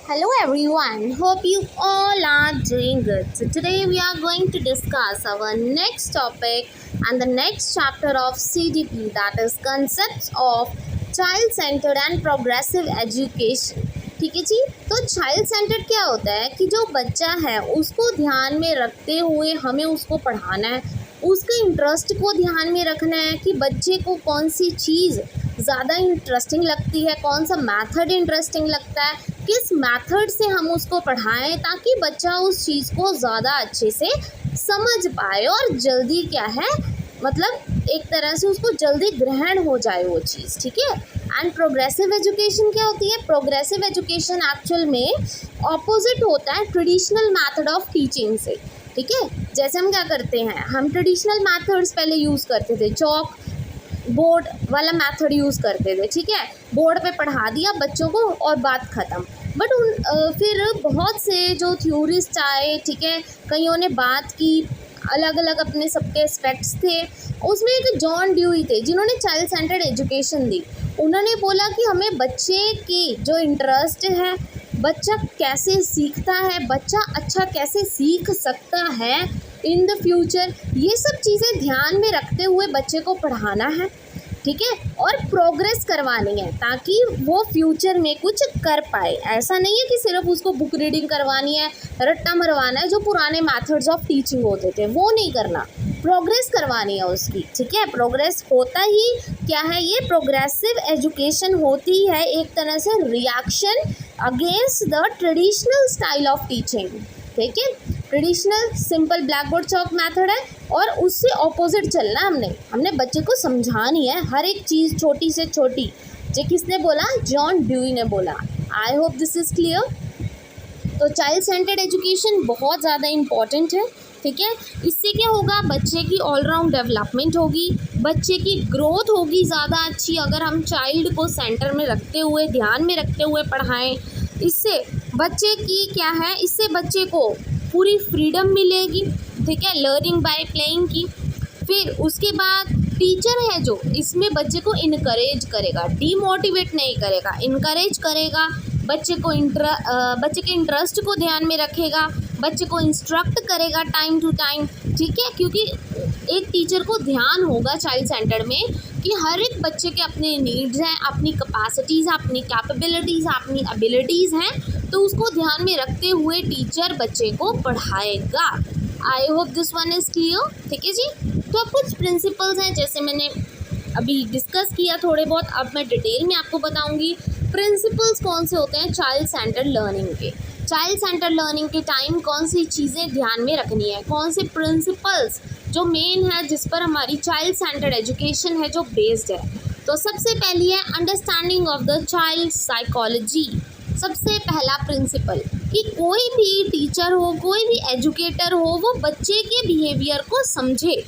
Hello everyone, hope you all are doing good. So today we are going to discuss our next topic and the next chapter of CDP, that is concepts of child centered and progressive education. ठीक है जी। तो child centred क्या होता है कि जो बच्चा है उसको ध्यान में रखते हुए हमें उसको पढ़ाना है, उसके इंटरेस्ट को ध्यान में रखना है कि बच्चे को कौन सी चीज़ ज़्यादा इंटरेस्टिंग लगती है, कौन सा मेथड इंटरेस्टिंग लगता है, किस मेथड से हम उसको पढ़ाएं ताकि बच्चा उस चीज़ को ज़्यादा अच्छे से समझ पाए और जल्दी क्या है मतलब एक तरह से उसको जल्दी ग्रहण हो जाए वो चीज़। ठीक है। एंड प्रोग्रेसिव एजुकेशन क्या होती है? प्रोग्रेसिव एजुकेशन एक्चुअल में ऑपोजिट होता है ट्रेडिशनल मेथड ऑफ टीचिंग से। ठीक है। जैसे हम क्या करते हैं, हम ट्रेडिशनल मेथड्स पहले यूज़ करते थे, चॉक बोर्ड वाला मेथड यूज़ करते थे। ठीक है। बोर्ड पे पढ़ा दिया बच्चों को और बात ख़त्म। बट फिर बहुत से जो थ्योरिस्ट आए, ठीक है, कईयों ने बात की, अलग अलग अपने सबके एस्पेक्ट्स थे। उसमें एक जॉन ड्यूई थे जिन्होंने चाइल्ड सेंटर्ड एजुकेशन दी। उन्होंने बोला कि हमें बच्चे की जो इंटरेस्ट है, बच्चा कैसे सीखता है, बच्चा अच्छा कैसे सीख सकता है इन द फ्यूचर, ये सब चीज़ें ध्यान में रखते हुए बच्चे को पढ़ाना है। ठीक है। और प्रोग्रेस करवानी है ताकि वो फ्यूचर में कुछ कर पाए। ऐसा नहीं है कि सिर्फ उसको बुक रीडिंग करवानी है, रट्टा मरवाना है, जो पुराने मेथड्स ऑफ टीचिंग होते थे वो नहीं करना, प्रोग्रेस करवानी है उसकी। ठीक है। प्रोग्रेस होता ही क्या है, ये प्रोग्रेसिव एजुकेशन होती है एक तरह से reaction against the traditional style of teaching. ठीक है। Traditional simple black board chalk method है और उससे ऑपोजिट चलना है। हमने बच्चे को समझानी है हर एक चीज़, छोटी से छोटी। ये किसने बोला? जॉन ड्यूई ने बोला। आई होप दिस इज़ क्लियर। तो चाइल्ड सेंटर्ड एजुकेशन बहुत ज़्यादा इम्पॉर्टेंट है। ठीक है। इससे क्या होगा, बच्चे की ऑलराउंड डेवलपमेंट होगी, बच्चे की ग्रोथ होगी ज़्यादा अच्छी अगर हम चाइल्ड को सेंटर में रखते हुए, ध्यान में रखते हुए पढ़ाएं। इससे बच्चे की क्या है, इससे बच्चे को पूरी फ्रीडम मिलेगी। ठीक है। लर्निंग बाय प्लेइंग की। फिर उसके बाद टीचर है जो इसमें बच्चे को इनकरेज करेगा, डीमोटिवेट नहीं करेगा, इनकरेज करेगा, बच्चे के इंटरेस्ट को ध्यान में रखेगा, बच्चे को इंस्ट्रक्ट करेगा टाइम टू टाइम। ठीक है। क्योंकि एक टीचर को ध्यान होगा चाइल्ड सेंटर में कि हर एक बच्चे के अपने नीड्स हैं, अपनी कैपेसिटीज़, अपनी कैपेबिलिटीज़, अपनी एबिलिटीज़ हैं, तो उसको ध्यान में रखते हुए टीचर बच्चे को पढ़ाएगा। I hope this one is clear. ठीक है जी। तो अब कुछ प्रिंसिपल्स हैं, जैसे मैंने अभी डिस्कस किया थोड़े बहुत, अब मैं डिटेल में आपको बताऊंगी प्रिंसिपल्स कौन से होते हैं चाइल्ड सेंटर लर्निंग के। चाइल्ड सेंटर लर्निंग के टाइम कौन सी चीज़ें ध्यान में रखनी है, कौन से प्रिंसिपल्स जो मेन है जिस पर हमारी चाइल्ड सेंटर्ड एजुकेशन है जो बेस्ड है। तो सबसे पहली है understanding of the child psychology. सबसे पहला प्रिंसिपल कि कोई भी टीचर हो, कोई भी एजुकेटर हो, वो बच्चे के बिहेवियर को समझे,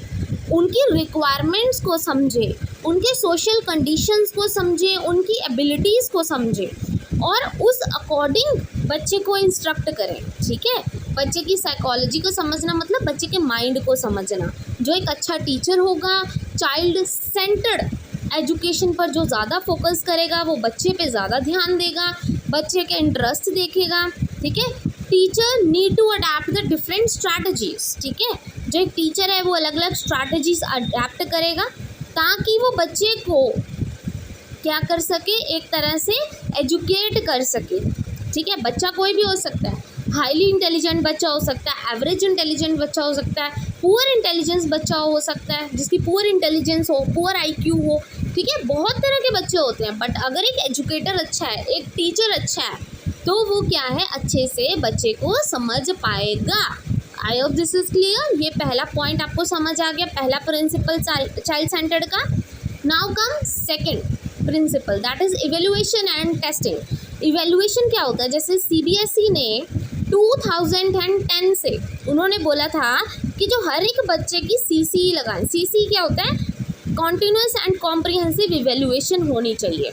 उनकी रिक्वायरमेंट्स को समझे, उनके सोशल कंडीशंस को समझे, उनकी एबिलिटीज़ को समझे और उस अकॉर्डिंग बच्चे को इंस्ट्रक्ट करें। ठीक है। बच्चे की साइकोलॉजी को समझना मतलब बच्चे के माइंड को समझना। जो एक अच्छा टीचर होगा, चाइल्ड सेंटर्ड एजुकेशन पर जो ज़्यादा फोकस करेगा, वो बच्चे पे ज़्यादा ध्यान देगा, बच्चे के इंटरेस्ट देखेगा। ठीक है। Teacher need to adapt the different strategies. ठीक है। जो एक टीचर है वो अलग अलग स्ट्रैटेजीज अडेप्ट करेगा ताकि वो बच्चे को क्या कर सके, एक तरह से एजुकेट कर सके। ठीक है। बच्चा कोई भी हो सकता है, हाईली इंटेलिजेंट बच्चा हो सकता है, एवरेज इंटेलिजेंट बच्चा हो सकता है, पुअर इंटेलिजेंस बच्चा हो सकता है, जिसकी पुअर इंटेलिजेंस हो, पुअर आईक्यू हो। ठीक है। बहुत तरह के बच्चे होते हैं, बट अगर एक एजुकेटर अच्छा है, एक टीचर अच्छा है, तो वो क्या है, अच्छे से बच्चे को समझ पाएगा। I hope this is clear. ये पहला पॉइंट आपको समझ आ गया, पहला प्रिंसिपल चाइल्ड सेंटर्ड का। Now come second principle, that is evaluation and testing. Evaluation क्या होता है, जैसे सीबीएसई ने 2010 से उन्होंने बोला था कि जो हर एक बच्चे की सीसी लगाएं। सीसी क्या होता है? कॉन्टिन्यूस एंड कॉम्प्रिहेंसिव इवेल्युएशन होनी चाहिए।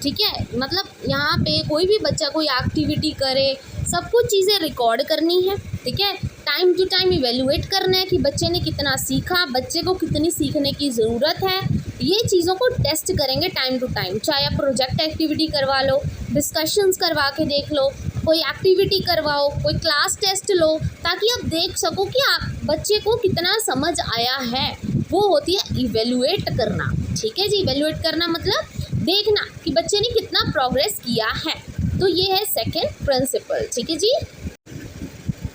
ठीक है। मतलब यहाँ पे कोई भी बच्चा कोई एक्टिविटी करे, सब कुछ चीज़ें रिकॉर्ड करनी है। ठीक है। टाइम टू टाइम इवेल्युएट करना है कि बच्चे ने कितना सीखा, बच्चे को कितनी सीखने की ज़रूरत है। ये चीज़ों को टेस्ट करेंगे टाइम टू टाइम। चाहे आप प्रोजेक्ट एक्टिविटी करवा लो, डिस्कशंस करवा के देख लो, कोई एक्टिविटी करवाओ, कोई क्लास टेस्ट लो, ताकि आप देख सको कि आप बच्चे को कितना समझ आया है। वो होती है इवेलुएट करना। ठीक है जी, इवेलुएट करना मतलब देखना कि बच्चे ने कितना प्रोग्रेस किया है। तो ये है सेकेंड प्रिंसिपल। ठीक है जी।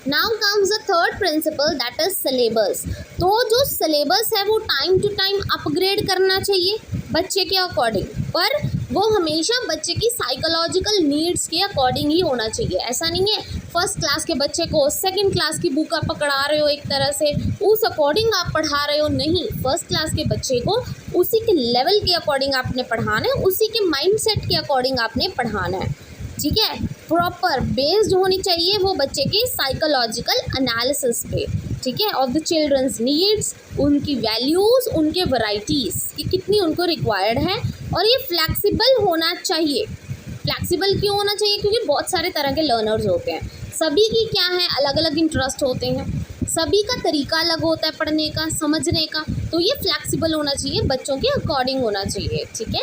Now comes the third principle, that is syllabus. तो जो सिलेबस है वो टाइम टू टाइम अपग्रेड करना चाहिए बच्चे के अकॉर्डिंग, पर वो हमेशा बच्चे की साइकोलॉजिकल नीड्स के अकॉर्डिंग ही होना चाहिए। ऐसा नहीं है फर्स्ट क्लास के बच्चे को सेकंड क्लास की बुक आप पकड़ा रहे हो एक तरह से, उस अकॉर्डिंग आप पढ़ा रहे हो। नहीं, फर्स्ट क्लास के बच्चे को उसी के लेवल के अकॉर्डिंग आपने पढ़ाना है, उसी के माइंडसेट के अकॉर्डिंग आपने पढ़ाना है। ठीक है, प्रॉपर बेस्ड होनी चाहिए वो बच्चे की साइकोलॉजिकल एनालिसिस पे। ठीक है, ऑफ द चिल्ड्रंस नीड्स, उनकी वैल्यूज़, उनके वैराइटीज़ कि कितनी उनको रिक्वायर्ड है। और ये फ्लैक्सिबल होना चाहिए। फ्लैक्सिबल क्यों होना चाहिए? क्योंकि बहुत सारे तरह के लर्नर्स होते हैं, सभी की क्या है अलग अलग इंटरेस्ट होते हैं, सभी का तरीका अलग होता है पढ़ने का, समझने का। तो ये फ्लैक्सिबल होना चाहिए, बच्चों के अकॉर्डिंग होना चाहिए। ठीक है।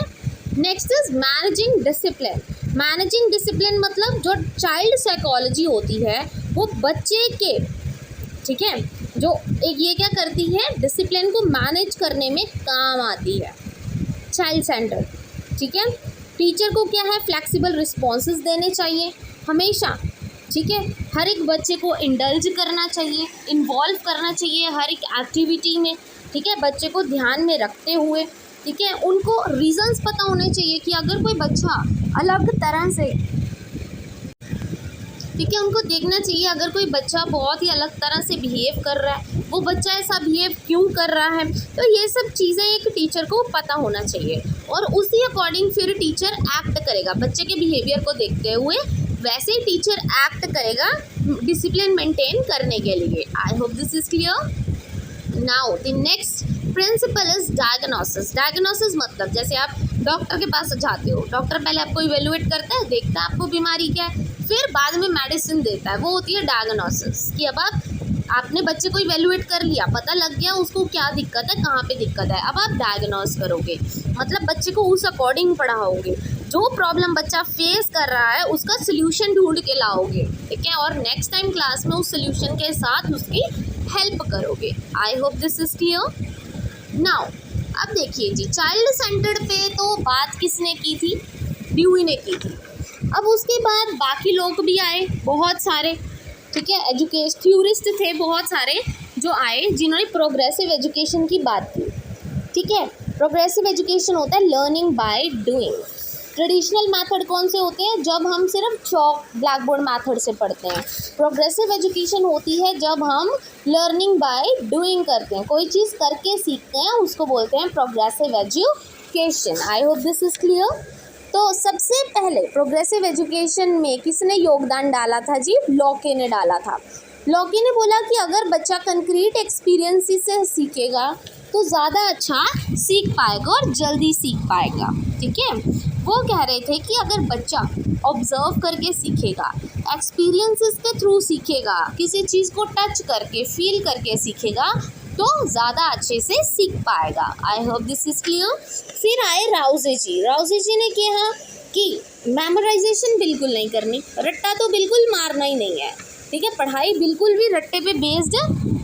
Next is managing discipline. Managing discipline मतलब जो चाइल्ड साइकोलॉजी होती है वो बच्चे के, ठीक है, जो एक ये क्या करती है, डिसिप्लिन को मैनेज करने में काम आती है। Child centre. ठीक है, टीचर को क्या है, फ्लेक्सिबल रिस्पॉन्सेस देने चाहिए हमेशा। ठीक है, हर एक बच्चे को इंडल्ज करना चाहिए, इन्वॉल्व करना चाहिए हर एक एक्टिविटी में। ठीक है, बच्चे को ध्यान में रखते हुए, ठीक है, उनको रीजंस पता होने चाहिए कि अगर कोई बच्चा अलग तरह से, ठीक है, उनको देखना चाहिए अगर कोई बच्चा बहुत ही अलग तरह से बिहेव कर रहा है, वो बच्चा ऐसा बिहेव क्यों कर रहा है। तो ये सब चीज़ें एक टीचर को पता होना चाहिए और उसी अकॉर्डिंग फिर टीचर एक्ट करेगा। बच्चे के बिहेवियर को देखते हुए वैसे ही टीचर एक्ट करेगा डिसिप्लिन मेंटेन करने के लिए। आई hope this is clear. Now the next principle is diagnosis. Diagnosis मतलब जैसे आप डॉक्टर के पास जाते हो, डॉक्टर पहले आपको इवेलुएट करता है, देखता है आपको बीमारी क्या है, फिर बाद में मेडिसिन देता है, वो होती है डायग्नोसिस। कि अब आपने बच्चे को इवेलुएट कर लिया, पता लग गया उसको क्या दिक्कत है, कहाँ पे दिक्कत है, अब आप डायग्नोस करोगे, मतलब बच्चे को उस अकॉर्डिंग पढ़ाओगे, जो प्रॉब्लम बच्चा फेस कर रहा है उसका सोल्यूशन ढूंढ के लाओगे। ठीक है, और नेक्स्ट टाइम क्लास में उस सोल्यूशन के साथ उसकी हेल्प करोगे। आई hope this is clear. Now अब देखिए जी, चाइल्ड सेंटर्ड पे तो बात किसने की थी, ड्यूई ने की थी। अब उसके बाद बाकी लोग भी आए बहुत सारे, ठीक है, एजुकेशन थ्योरिस्ट थे बहुत सारे जो आए, जिन्होंने प्रोग्रेसिव एजुकेशन की बात की। ठीक है, प्रोग्रेसिव एजुकेशन होता है learning by doing. Traditional method कौन से होते हैं, जब हम सिर्फ चॉक ब्लैक बोर्ड मेथड से पढ़ते हैं। प्रोग्रेसिव एजुकेशन होती है जब हम लर्निंग बाय डूइंग करते हैं, कोई चीज़ करके सीखते हैं, उसको बोलते हैं progressive education. I hope this is clear. तो सबसे पहले प्रोग्रेसिव एजुकेशन में किसने योगदान डाला था जी, लॉके ने डाला था। लॉके ने बोला कि अगर बच्चा कंक्रीट एक्सपीरियंस से सीखेगा तो ज़्यादा अच्छा सीख पाएगा और जल्दी सीख पाएगा। ठीक है, वो कह रहे थे कि अगर बच्चा ऑब्जर्व करके सीखेगा, एक्सपीरियंसेस के थ्रू सीखेगा, किसी चीज़ को टच करके फील करके सीखेगा तो ज़्यादा अच्छे से सीख पाएगा। I hope this is clear. फिर आए राउजे जी। राउजे जी ने कहा कि मेमोराइजेशन बिल्कुल नहीं करनी, रट्टा तो बिल्कुल मारना ही नहीं है। ठीक है, पढ़ाई बिल्कुल भी रट्टे पे बेस्ड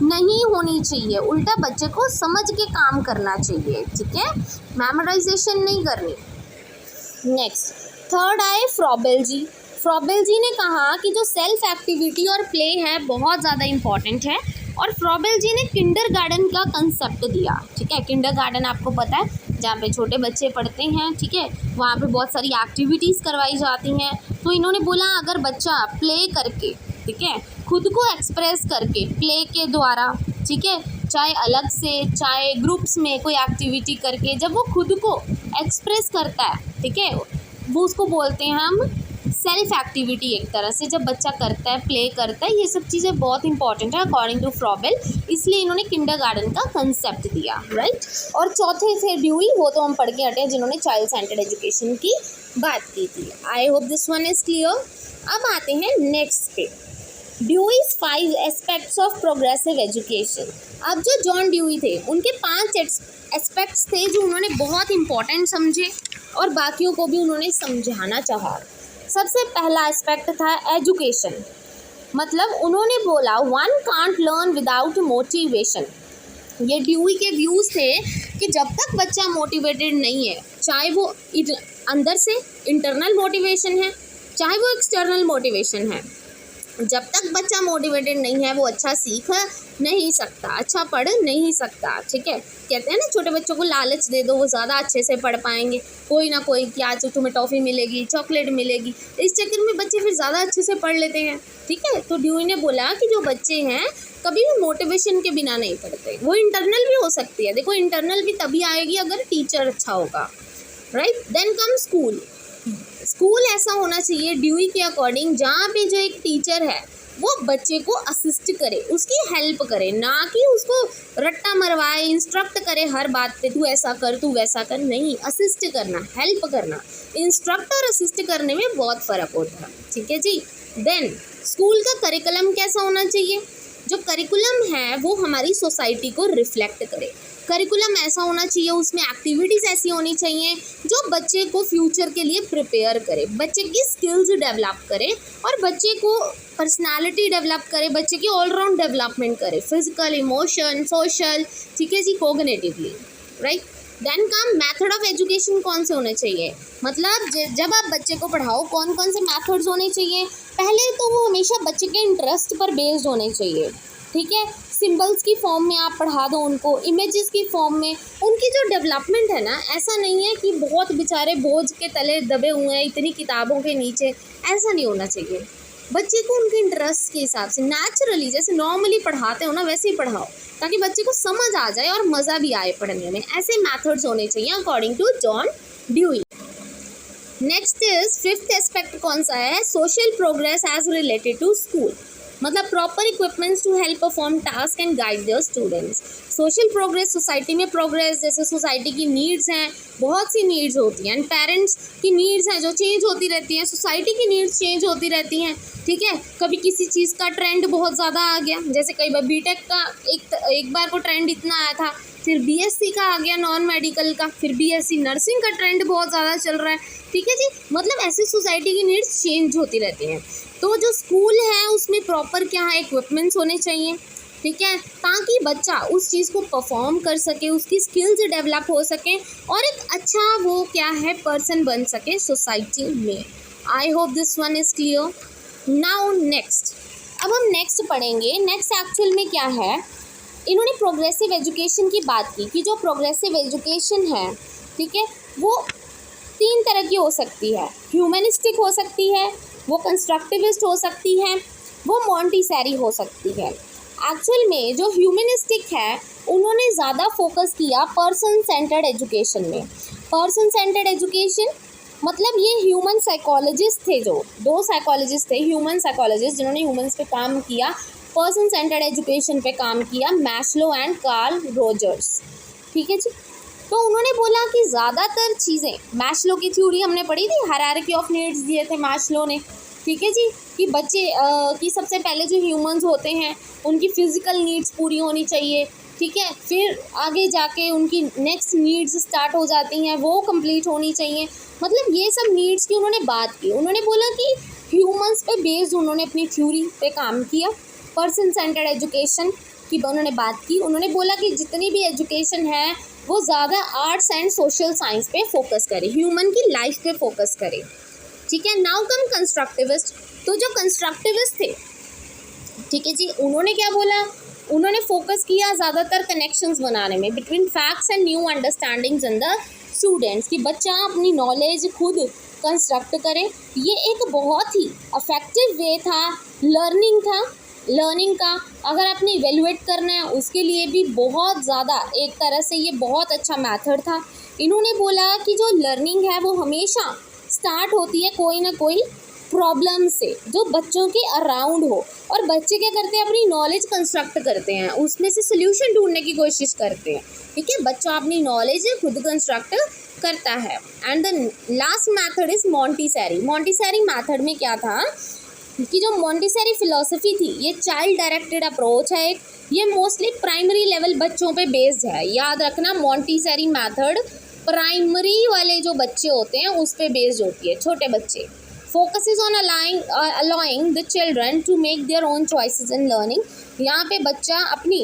नहीं होनी चाहिए, उल्टा बच्चे को समझ के काम करना चाहिए। ठीक है, मेमोराइजेशन नहीं करनी। नेक्स्ट थर्ड आए फ्रॉबेल जी। फ्रॉबेल जी ने कहा कि जो सेल्फ एक्टिविटी और प्ले है बहुत ज़्यादा इम्पॉर्टेंट है, और फ्रॉबेल जी ने किंडरगार्टन का कंसेप्ट दिया। ठीक है, किंडरगार्टन आपको पता है जहाँ पे छोटे बच्चे पढ़ते हैं, ठीक है, वहाँ पे बहुत सारी एक्टिविटीज़ करवाई जाती हैं। तो इन्होंने बोला अगर बच्चा प्ले करके, ठीक है, खुद को एक्सप्रेस करके प्ले के द्वारा, ठीक है, चाहे अलग से चाहे ग्रुप्स में कोई एक्टिविटी करके, जब वो खुद को एक्सप्रेस करता है, ठीक है, वो उसको बोलते हैं हम सेल्फ एक्टिविटी। एक तरह से जब बच्चा करता है, प्ले करता है, ये सब चीज़ें बहुत इंपॉर्टेंट है अकॉर्डिंग टू फ्रॉबेल, इसलिए इन्होंने किंडरगार्टन का कंसेप्ट दिया। राइट, और चौथे थे ड्यूई, वो तो हम पढ़ के हटे हैं, जिन्होंने चाइल्ड सेंटर्ड एजुकेशन की बात की थी। आई hope this one is clear. अब आते हैं नेक्स्ट पे, ड्यूईज 5 एस्पेक्ट्स ऑफ प्रोग्रेसिव एजुकेशन। अब जो जॉन ड्यूई थे उनके 5 एस्पेक्ट्स थे जो उन्होंने बहुत इंपॉर्टेंट समझे और बाकियों को भी उन्होंने समझाना चाहा। सबसे पहला एस्पेक्ट था एजुकेशन। मतलब उन्होंने बोला one can't learn without motivation. ये ड्यूई के व्यूज़ थे कि जब तक बच्चा मोटिवेटेड नहीं है, चाहे वो अंदर से इंटरनल मोटिवेशन है चाहे वो एक्सटर्नल मोटिवेशन है, जब तक बच्चा मोटिवेटेड नहीं है वो अच्छा सीख नहीं सकता, अच्छा पढ़ नहीं सकता। ठीक है, कहते हैं ना छोटे बच्चों को लालच दे दो वो ज़्यादा अच्छे से पढ़ पाएंगे, कोई ना कोई कि आज तुम्हें टॉफ़ी मिलेगी, चॉकलेट मिलेगी, इस चक्कर में बच्चे फिर ज़्यादा अच्छे से पढ़ लेते हैं। ठीक है, तो ड्यूई ने बोला कि जो बच्चे हैं कभी भी मोटिवेशन के बिना नहीं पढ़ते। वो इंटरनल भी हो सकती है, देखो इंटरनल भी तभी आएगी अगर टीचर अच्छा होगा, right. Then come school. School ऐसा होना चाहिए ड्यूई के अकॉर्डिंग जहाँ पे जो एक टीचर है वो बच्चे को असिस्ट करे, उसकी हेल्प करे, ना कि उसको रट्टा मरवाए, इंस्ट्रक्ट करे हर बात पे, तू ऐसा कर तू वैसा कर। नहीं, असिस्ट करना, हेल्प करना। इंस्ट्रक्ट और असिस्ट करने में बहुत फ़र्क होता है। ठीक है जी। देन स्कूल का करिकुलम कैसा होना चाहिए? जो करिकुलम है वो हमारी सोसाइटी को रिफ्लेक्ट करे। करिकुलम ऐसा होना चाहिए, उसमें एक्टिविटीज़ ऐसी होनी चाहिए जो बच्चे को फ्यूचर के लिए प्रिपेयर करे, बच्चे की स्किल्स डेवलप करे और बच्चे को पर्सनालिटी डेवलप करे, बच्चे की ऑलराउंड डेवलपमेंट करे, फिजिकल, इमोशन, सोशल, ठीक है जी, cognitively, right. Then come method of education कौन से होने चाहिए? मतलब जब आप बच्चे को पढ़ाओ कौन कौन से मेथड्स होने चाहिए? पहले तो वो हमेशा बच्चे के इंटरेस्ट पर बेस्ड होने चाहिए। ठीक है, सिंबल्स की फॉर्म में आप पढ़ा दो उनको, इमेजेस की फॉर्म में। उनकी जो डेवलपमेंट है ना, ऐसा नहीं है कि बहुत बेचारे बोझ के तले दबे हुए हैं इतनी किताबों के नीचे, ऐसा नहीं होना चाहिए। बच्चे को उनके इंटरेस्ट के हिसाब से नेचुरली जैसे नॉर्मली पढ़ाते हो ना वैसे ही पढ़ाओ, ताकि बच्चे को समझ आ जाए और मज़ा भी आए पढ़ने में। ऐसे मेथड्स होने चाहिए according to John Dewey. Next is fifth aspect कौन सा है? Social progress as related to school. मतलब proper equipments to help perform task and guide their students. Social progress, society में प्रोग्रेस, जैसे सोसाइटी की नीड्स हैं, बहुत सी नीड्स होती हैं, एंड पेरेंट्स की नीड्स हैं जो चेंज होती रहती हैं, सोसाइटी की नीड्स चेंज होती रहती हैं। ठीक है, कभी किसी चीज़ का ट्रेंड बहुत ज़्यादा आ गया, जैसे कई बार बीटेक का एक बार को ट्रेंड इतना आया था, फिर बीएससी का आ गया नॉन मेडिकल का, फिर बीएससी नर्सिंग का ट्रेंड बहुत ज़्यादा चल रहा है। ठीक है जी, मतलब ऐसे सोसाइटी की नीड्स चेंज होती रहती हैं। तो जो स्कूल है उसमें प्रॉपर क्या है, इक्विपमेंट्स होने चाहिए। ठीक है, ताकि बच्चा उस चीज़ को परफॉर्म कर सके, उसकी स्किल्स डेवलप हो सके और एक अच्छा वो क्या है पर्सन बन सके सोसाइटी में। आई hope this one is clear. Now next, अब हम नेक्स्ट पढ़ेंगे। नेक्स्ट एक्चुअल में क्या है, इन्होंने प्रोग्रेसिव एजुकेशन की बात की कि जो प्रोग्रेसिव एजुकेशन है, ठीक है, वो 3 तरह की हो सकती है। ह्यूमनिस्टिक हो सकती है, वो कंस्ट्रक्टिविस्ट हो सकती है, वो मॉन्टीसरी हो सकती है। एक्चुअल में जो ह्यूमनिस्टिक है उन्होंने ज़्यादा फोकस किया पर्सन सेंटर्ड एजुकेशन में। पर्सन सेंटर्ड एजुकेशन मतलब ये ह्यूमन साइकोलॉजिस्ट थे, जो 2 साइकोलॉजिस्ट थे, ह्यूमन साइकोलॉजिस्ट, जिन्होंने ह्यूमंस पे काम किया, पर्सन सेंटर्ड एजुकेशन पे काम किया, मैस्लो एंड कार्ल रोजर्स। ठीक है जी, तो उन्होंने बोला कि ज़्यादातर चीज़ें, मैस्लो की थ्योरी हमने पढ़ी थी, हायरार्की ऑफ नीड्स दिए थे मैस्लो ने। ठीक है जी, कि बच्चे की सबसे पहले जो ह्यूमंस होते हैं उनकी फ़िज़िकल नीड्स पूरी होनी चाहिए। ठीक है, फिर आगे जाके उनकी नेक्स्ट नीड्स स्टार्ट हो जाती हैं, वो कंप्लीट होनी चाहिए। मतलब ये सब नीड्स की उन्होंने बात की। उन्होंने बोला कि ह्यूमंस पे बेस्ड उन्होंने अपनी थ्योरी पे काम किया। पर्सन सेंटर्ड एजुकेशन की उन्होंने बात की। उन्होंने बोला कि जितनी भी एजुकेशन है वो ज़्यादा आर्ट्स एंड सोशल साइंस पे फोकस करे, ह्यूमन की लाइफ पे फोकस करे। ठीक है, नाउ कम कंस्ट्रक्टिविस्ट। तो जो कंस्ट्रक्टिविस्ट थे, ठीक है जी, उन्होंने क्या बोला, उन्होंने फोकस किया ज़्यादातर कनेक्शंस बनाने में between facts and new understandings in the students, कि बच्चा अपनी नॉलेज खुद कंस्ट्रक्ट करे। ये एक बहुत ही अफेक्टिव वे था, लर्निंग का। अगर आपने इवेलुएट करना है उसके लिए भी बहुत ज़्यादा एक तरह से ये बहुत अच्छा मेथड था। इन्होंने बोला कि जो लर्निंग है वो हमेशा स्टार्ट होती है कोई ना कोई प्रॉब्लम से जो बच्चों के अराउंड हो, और बच्चे क्या करते हैं, अपनी नॉलेज कंस्ट्रक्ट करते हैं, उसमें से सोल्यूशन ढूंढने की कोशिश करते हैं। ठीक है, बच्चा अपनी नॉलेज खुद कंस्ट्रक्ट करता है। And the last method is Montessori. Montessori method में क्या था कि जो मॉन्टीसरी फिलॉसफी थी, ये चाइल्ड डायरेक्टेड अप्रोच है एक, ये मोस्टली प्राइमरी लेवल बच्चों पे बेस्ड है। याद रखना, मॉन्टीसरी मेथड प्राइमरी वाले जो बच्चे होते हैं उस पे बेस्ड होती है, छोटे बच्चे। focuses on allowing the children to make their own choices in learning. यहाँ पे बच्चा अपनी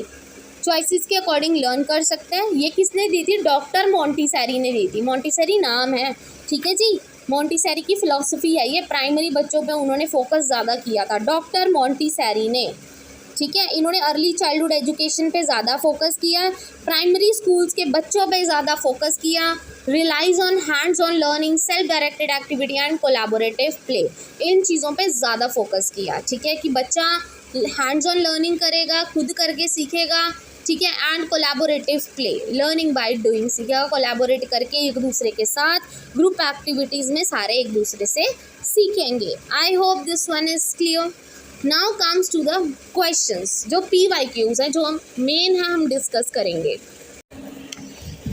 चॉइसेस के अकॉर्डिंग लर्न कर सकते हैं। ये किसने दी थी? डॉक्टर मोंटीसेरी ने दी थी। मोंटीसेरी नाम है, ठीक है जी। मोंटीसेरी की फ़िलॉसफी है ये, प्राइमरी बच्चों पे उन्होंने फोकस ज़्यादा किया था, डॉक्टर मोंटीसेरी ने, ठीक है। इन्होंने अर्ली चाइल्डहुड एजुकेशन पे ज़्यादा फोकस किया, प्राइमरी स्कूल्स के बच्चों पे ज़्यादा फोकस किया, relies on hands on learning, self directed activity and collaborative play, इन चीज़ों पे ज़्यादा फोकस किया, ठीक है, कि बच्चा हैंड्स ऑन लर्निंग करेगा, खुद करके सीखेगा, ठीक है, and collaborative play, learning by doing, सीखेगा कोलैबोरेट करके एक दूसरे के साथ, ग्रुप एक्टिविटीज़ में सारे एक दूसरे से सीखेंगे। I hope this one is clear. Now comes to the questions, जो PYQs हैं, जो हम मेन है, हम डिस्कस करेंगे।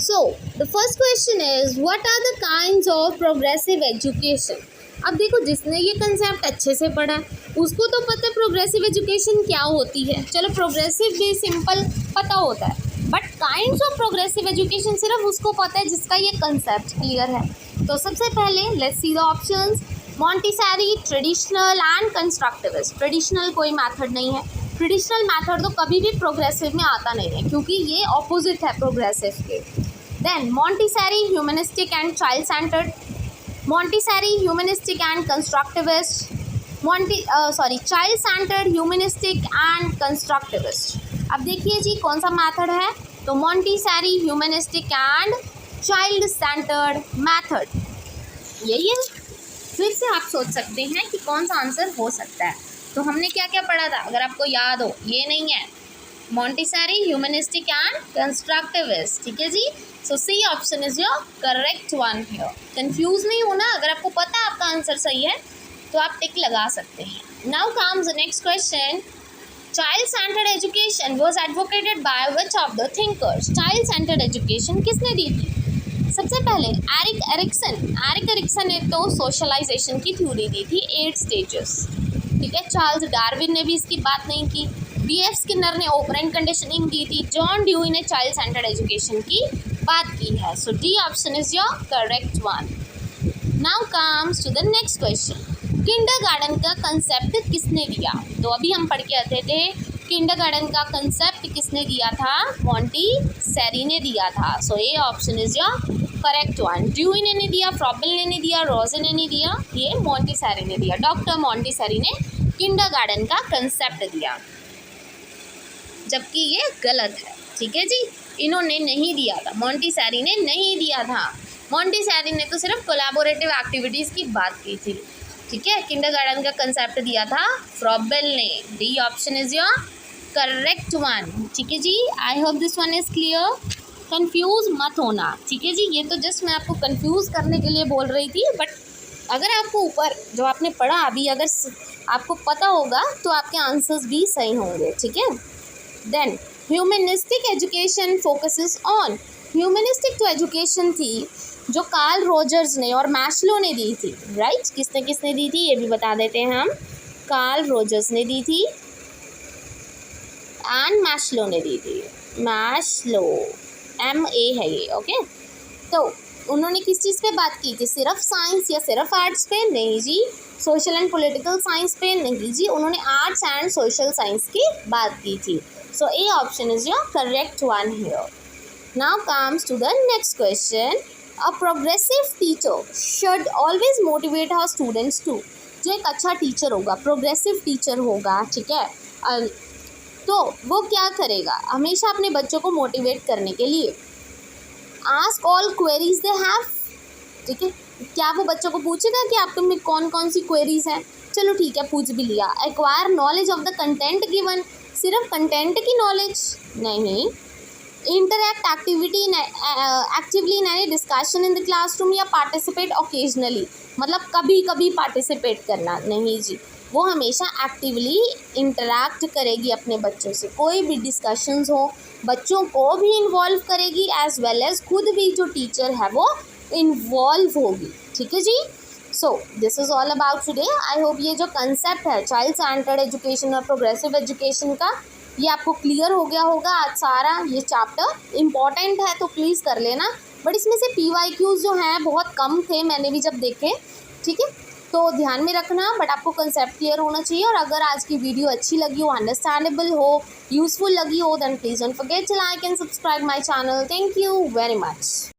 So the first question is what are the kinds of progressive education. अब देखो, जिसने ये कंसेप्ट अच्छे से पढ़ा उसको तो पता है प्रोग्रेसिव एजुकेशन क्या होती है। चलो, प्रोग्रेसिव भी सिंपल पता होता है, but kinds of progressive education सिर्फ उसको पता है जिसका ये कंसेप्ट क्लियर है। तो सबसे पहले let's see the options. Montessori, traditional and constructivist. Traditional कोई मेथड नहीं है, ट्रेडिशनल मेथड तो कभी भी प्रोग्रेसिव में आता नहीं है, क्योंकि ये ऑपोजिट है प्रोग्रेसिव के। Then Montessori, humanistic and child centred. Montessori, humanistic and constructivist. Child centred, humanistic and constructivist. अब देखिए जी, कौन सा मेथड है? तो Montessori, humanistic and child centred method, यही है। फिर से आप सोच सकते हैं कि कौन सा आंसर हो सकता है। तो हमने क्या क्या पढ़ा था, अगर आपको याद हो, ये नहीं है, मोंटीसेरी, ह्यूमनिस्टिक एंड कंस्ट्रक्टिविस्ट, ठीक है जी। So C option is your correct one here. Confuse नहीं होना, अगर आपको पता है आपका आंसर सही है तो आप टिक लगा सकते हैं। Now comes the next question. Child centred education was advocated by which of the thinkers. Child centred education किसने दी थी? सबसे पहले एरिक एरिक्सन ने तो सोशलाइजेशन की थ्योरी दी थी, 8 स्टेजेस, ठीक है। चार्ल्स डार्विन ने भी इसकी बात नहीं की। BF स्किनर ने ऑपरेंट कंडीशनिंग दी थी। जॉन ड्यूई ने चाइल्ड सेंटर्ड एजुकेशन की बात की है। So D option is your correct one. Now comes to the next question. Kindergarten का कंसेप्ट किसने दिया? तो अभी हम पढ़ के आते थे, किंडरगार्टन का कंसेप्ट किसने दिया था? मोंटीसेरी ने दिया था। So A option is your correct one. Dewey ने नहीं दिया, फ्रॉबेल ने नहीं दिया, रोजे ने नहीं दिया, ये मोंटीसेरी ने दिया। डॉक्टर मोंटीसेरी ने किंडरगार्टन का कंसेप्ट दिया, जबकि ये गलत है, ठीक है जी। इन्होंने नहीं दिया था, मोंटीसेरी ने नहीं दिया था। मोंटीसेरी ने तो सिर्फ कोलैबोरेटिव एक्टिविटीज़ की बात की थी, ठीक है। किंडरगार्टन का कंसेप्ट दिया था फ्रॉबेल ने। D option is your correct one, ठीक है जी। I hope this one is clear. Confuse मत होना, ठीक है जी। ये तो जस्ट मैं आपको कंफ्यूज करने के लिए बोल रही थी, बट अगर आपको ऊपर जो आपने पढ़ा अभी अगर आपको पता होगा तो आपके आंसर्स भी सही होंगे, ठीक है। Then humanistic education focuses on. Humanistic जो एजुकेशन थी, जो कार्ल रोजर्स ने और मैस्लो ने दी थी, राइट। किसने किसने दी थी ये भी बता देते हैं हम। कार्ल रोजर्स ने दी थी एंड मैस्लो ने दी थी। मैस्लो, MA है ये, ओके। तो उन्होंने किस चीज़ पे बात की थी? सिर्फ साइंस या सिर्फ आर्ट्स पे? नहीं जी। सोशल एंड पॉलिटिकल साइंस पे? नहीं जी। उन्होंने आर्ट्स एंड सोशल साइंस की बात की थी। So A option is your correct one here. Now comes to the next question. A progressive teacher should always motivate her students to. जो एक अच्छा टीचर होगा, प्रोग्रेसिव टीचर होगा, ठीक है, तो वो क्या करेगा? हमेशा अपने बच्चों को मोटिवेट करने के लिए ask all queries they have, ठीक है। क्या वो बच्चों को पूछेगा कि आप में कौन कौन सी क्वेरीज हैं? चलो ठीक है, पूछ भी लिया। Acquire knowledge of the content given, सिर्फ कंटेंट की नॉलेज नहीं। Interact actively in any discussion in the classroom या पार्टिसिपेट ओकेजनली, मतलब कभी कभी पार्टिसिपेट करना नहीं जी। वो हमेशा एक्टिवली इंटरैक्ट करेगी अपने बच्चों से, कोई भी डिस्कशंस हो बच्चों को भी इन्वॉल्व करेगी, एज वेल एज खुद भी जो टीचर है वो इन्वॉल्व होगी, ठीक है जी। So this is all about today. I hope ये जो कंसेप्ट है चाइल्ड सेंटर्ड एजुकेशन और प्रोग्रेसिव एजुकेशन का, ये आपको क्लियर हो गया होगा। आज सारा ये चैप्टर इम्पॉर्टेंट है तो प्लीज़ कर लेना, बट इसमें से PYQs जो हैं बहुत कम थे, मैंने भी जब देखे, ठीक है। तो ध्यान में रखना, बट आपको कंसेप्ट क्लियर होना चाहिए। और अगर आज की वीडियो अच्छी लगी हो, अंडरस्टैंडेबल हो, यूजफुल लगी हो, then please don't forget to like and subscribe my channel. Thank you very much.